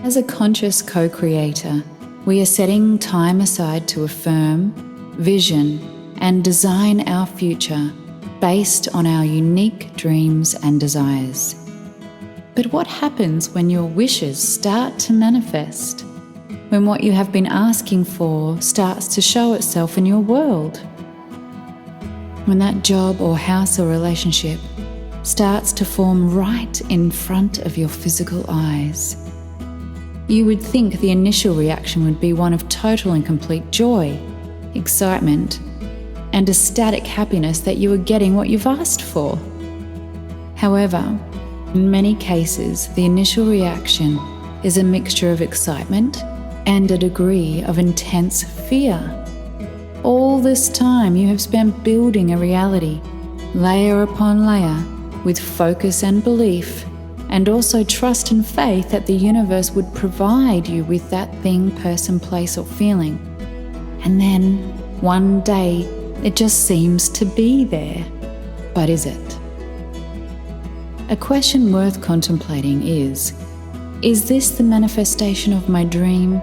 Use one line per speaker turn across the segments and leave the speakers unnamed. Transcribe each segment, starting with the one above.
As a conscious co-creator, we are setting time aside to affirm, vision, and design our future based on our unique dreams and desires. But what happens when your wishes start to manifest? When what you have been asking for starts to show itself in your world? When that job or house or relationship starts to form right in front of your physical eyes? You would think the initial reaction would be one of total and complete joy, excitement, and ecstatic happiness that you are getting what you've asked for. However, in many cases, the initial reaction is a mixture of excitement and a degree of intense fear. All this time you have spent building a reality, layer upon layer, with focus and belief, and also trust and faith that the universe would provide you with that thing, person, place, or feeling. And then, one day, it just seems to be there. But is it? A question worth contemplating is this the manifestation of my dream,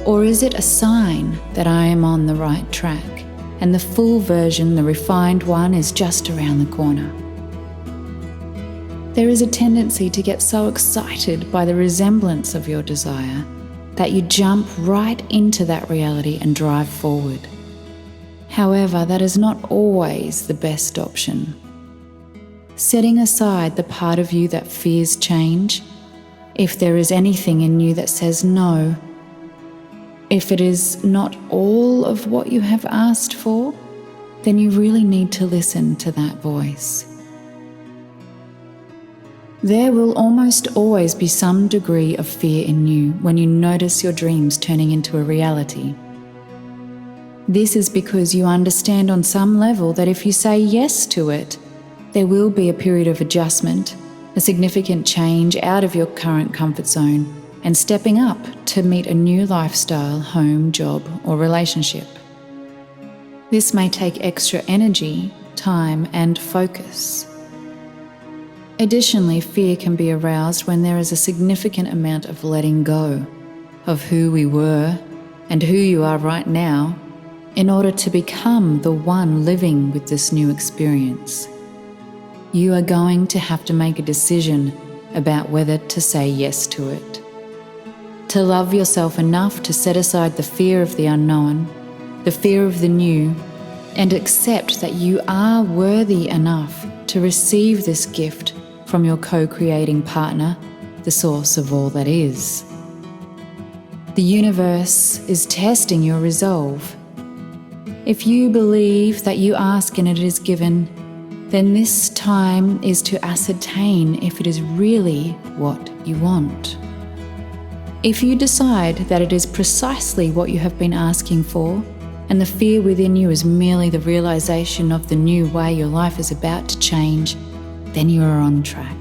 or is it a sign that I am on the right track, and the full version, the refined one, is just around the corner? There is a tendency to get so excited by the resemblance of your desire that you jump right into that reality and drive forward. However, that is not always the best option. Setting aside the part of you that fears change, if there is anything in you that says no, if it is not all of what you have asked for, then you really need to listen to that voice. There will almost always be some degree of fear in you when you notice your dreams turning into a reality. This is because you understand on some level that if you say yes to it, there will be a period of adjustment, a significant change out of your current comfort zone, and stepping up to meet a new lifestyle, home, job, or relationship. This may take extra energy, time, and focus. Additionally, fear can be aroused when there is a significant amount of letting go of who we were and who you are right now in order to become the one living with this new experience. You are going to have to make a decision about whether to say yes to it. To love yourself enough to set aside the fear of the unknown, the fear of the new, and accept that you are worthy enough to receive this gift from your co-creating partner, the source of all that is. The universe is testing your resolve. If you believe that you ask and it is given, then this time is to ascertain if it is really what you want. If you decide that it is precisely what you have been asking for, and the fear within you is merely the realization of the new way your life is about to change, then you are on track.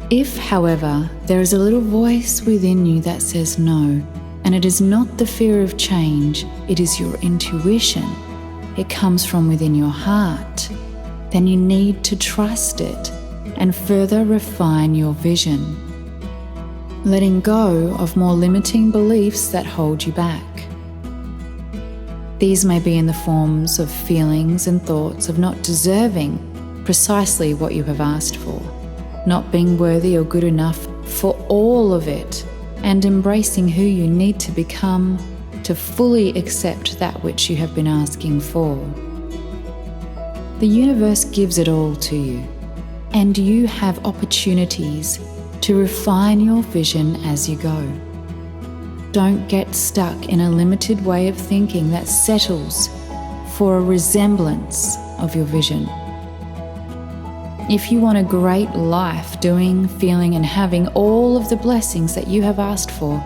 If, however, there is a little voice within you that says no, and it is not the fear of change, it is your intuition, it comes from within your heart, then you need to trust it and further refine your vision, letting go of more limiting beliefs that hold you back. These may be in the forms of feelings and thoughts of not deserving precisely what you have asked for, not being worthy or good enough for all of it, and embracing who you need to become to fully accept that which you have been asking for. The universe gives it all to you, and you have opportunities to refine your vision as you go. Don't get stuck in a limited way of thinking that settles for a resemblance of your vision. If you want a great life, doing, feeling, and having all of the blessings that you have asked for,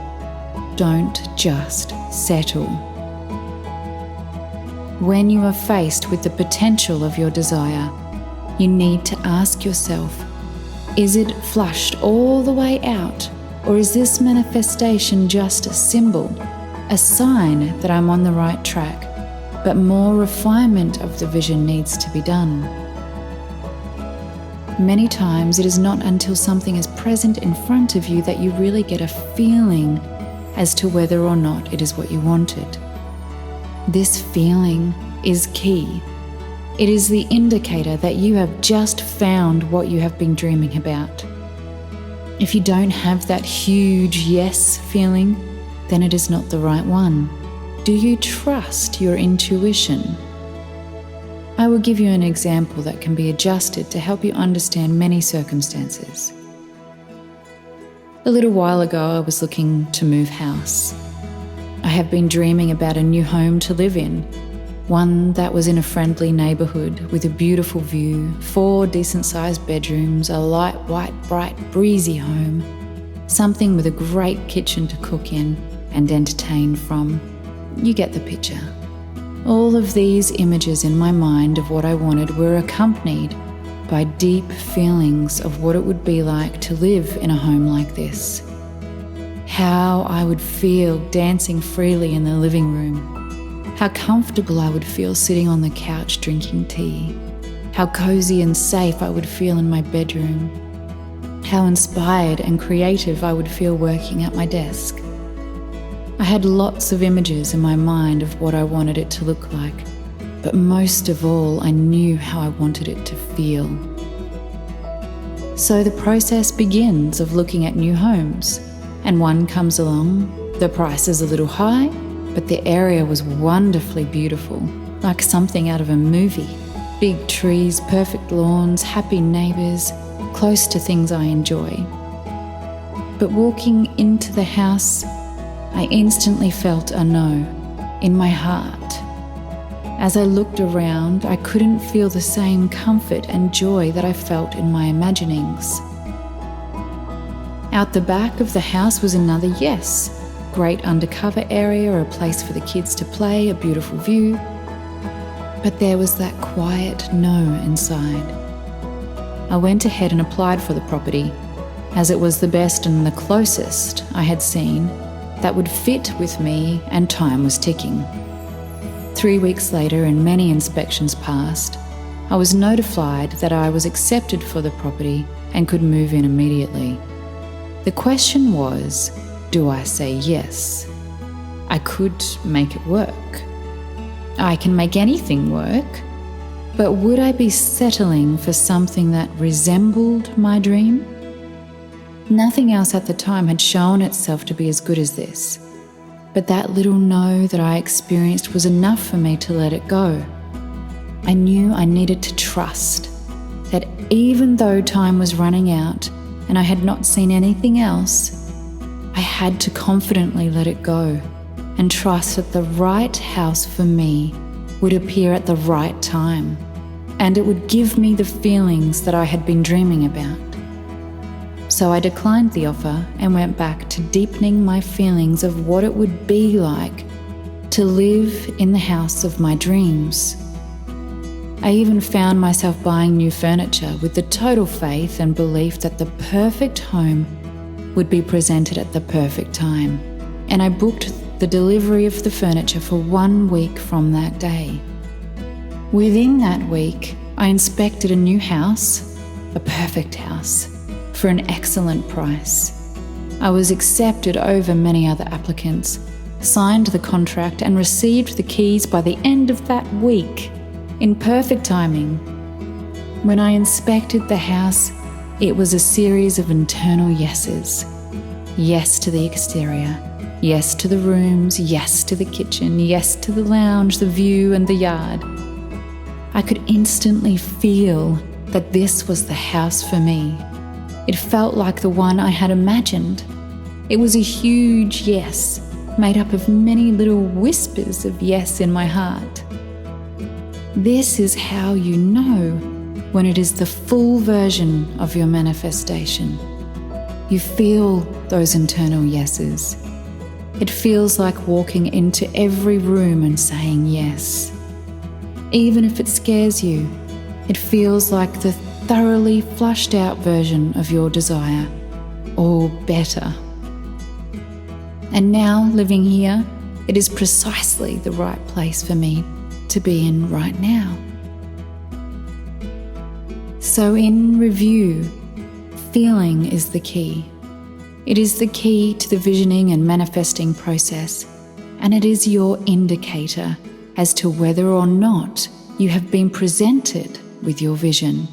don't just settle. When you are faced with the potential of your desire, you need to ask yourself, is it flushed all the way out, or is this manifestation just a symbol, a sign that I'm on the right track, but more refinement of the vision needs to be done? Many times it is not until something is present in front of you that you really get a feeling as to whether or not it is what you wanted. This feeling is key. It is the indicator that you have just found what you have been dreaming about. If you don't have that huge yes feeling, then it is not the right one. Do you trust your intuition? I will give you an example that can be adjusted to help you understand many circumstances. A little while ago, I was looking to move house. I have been dreaming about a new home to live in, one that was in a friendly neighbourhood with a beautiful view, 4 decent-sized bedrooms, a light, white, bright, breezy home, something with a great kitchen to cook in and entertain from. You get the picture. All of these images in my mind of what I wanted were accompanied by deep feelings of what it would be like to live in a home like this. How I would feel dancing freely in the living room. How comfortable I would feel sitting on the couch drinking tea. How cozy and safe I would feel in my bedroom. How inspired and creative I would feel working at my desk. I had lots of images in my mind of what I wanted it to look like, but most of all, I knew how I wanted it to feel. So the process begins of looking at new homes, and one comes along. The price is a little high, but the area was wonderfully beautiful, like something out of a movie. Big trees, perfect lawns, happy neighbours, close to things I enjoy. But walking into the house, I instantly felt a no in my heart. As I looked around, I couldn't feel the same comfort and joy that I felt in my imaginings. Out the back of the house was another yes. Great undercover area, a place for the kids to play, a beautiful view. But there was that quiet no inside. I went ahead and applied for the property, as it was the best and the closest I had seen that would fit with me, and time was ticking. 3 weeks later, and many inspections passed, I was notified that I was accepted for the property and could move in immediately. The question was, do I say yes? I could make it work. I can make anything work, but would I be settling for something that resembled my dream? Nothing else at the time had shown itself to be as good as this, but that little no that I experienced was enough for me to let it go. I knew I needed to trust that even though time was running out and I had not seen anything else, I had to confidently let it go and trust that the right house for me would appear at the right time, and it would give me the feelings that I had been dreaming about. So I declined the offer and went back to deepening my feelings of what it would be like to live in the house of my dreams. I even found myself buying new furniture with the total faith and belief that the perfect home would be presented at the perfect time. And I booked the delivery of the furniture for 1 week from that day. Within that week, I inspected a new house, a perfect house, for an excellent price. I was accepted over many other applicants, signed the contract and received the keys by the end of that week, in perfect timing. When I inspected the house, it was a series of internal yeses. Yes to the exterior, yes to the rooms, yes to the kitchen, yes to the lounge, the view and the yard. I could instantly feel that this was the house for me. It felt like the one I had imagined. It was a huge yes, made up of many little whispers of yes in my heart. This is how you know when it is the full version of your manifestation. You feel those internal yeses. It feels like walking into every room and saying yes. Even if it scares you, it feels like the thoroughly flushed out version of your desire, or better. And now, living here, it is precisely the right place for me to be in right now. So in review, feeling is the key. It is the key to the visioning and manifesting process, and it is your indicator as to whether or not you have been presented with your vision.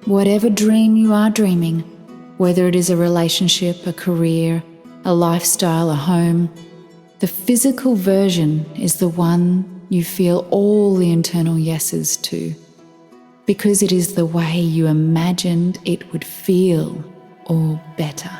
Whatever dream you are dreaming, whether it is a relationship, a career, a lifestyle, a home, the physical version is the one you feel all the internal yeses to, because it is the way you imagined it would feel, or better.